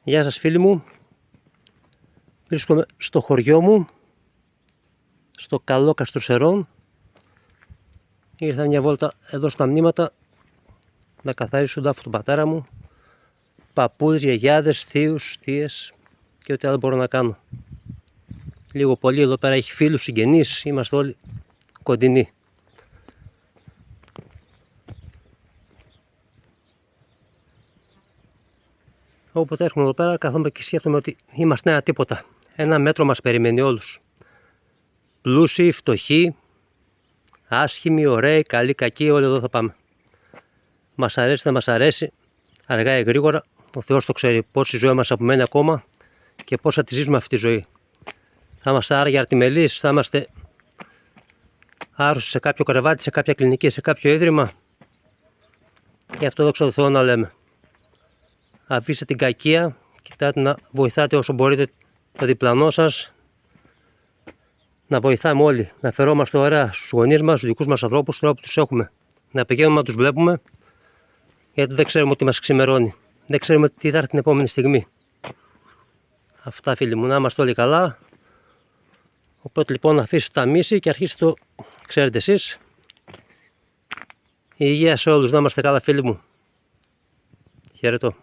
Γεια σας φίλοι μου, βρίσκομαι στο χωριό μου, στο καλό Καστρουσερών. Ήρθα μια βόλτα εδώ στα μνήματα να καθαρίσω τον τάφο του πατέρα μου, παππούδες, γιαγιάδες, θείους, θείες και ό,τι άλλο μπορώ να κάνω. Λίγο πολύ εδώ πέρα έχει φίλους, συγγενείς, είμαστε όλοι κοντινοί. Όποτε έρχομαι εδώ πέρα καθόμαι και σκέφτομαι ότι είμαστε ένα τίποτα. Ένα μέτρο μας περιμένει όλους. Πλούσιοι, φτωχοί, άσχημοι, ωραίοι, καλοί, κακοί, όλοι εδώ θα πάμε. Μας αρέσει, δεν μας αρέσει, αργά ή γρήγορα, ο Θεός το ξέρει πόση ζωή μας απομένει ακόμα και πώς θα τη ζήσουμε αυτή τη ζωή. Θα είμαστε άραγε αρτιμελείς, θα είμαστε άρρωστοι σε κάποιο κρεβάτι, σε κάποια κλινική, σε κάποιο ίδρυμα. Γι' αυτό δόξα τω Θεώ να λέμε. Αφήστε την κακία, κοιτάτε να βοηθάτε όσο μπορείτε το διπλανό σας. Να βοηθάμε όλοι, να φερόμαστε ωραία στους γονείς μας, στους δικούς μας ανθρώπους, τώρα που τους έχουμε. Να πηγαίνουμε να τους βλέπουμε, γιατί δεν ξέρουμε τι μας ξημερώνει. Δεν ξέρουμε τι θα έρθει την επόμενη στιγμή. Αυτά φίλοι μου, να είμαστε όλοι καλά. Οπότε λοιπόν αφήστε τα μίση και αρχίστε το ξέρετε εσείς. Υγεία σε όλους, να είμαστε καλά φίλοι μου. Χαιρετώ.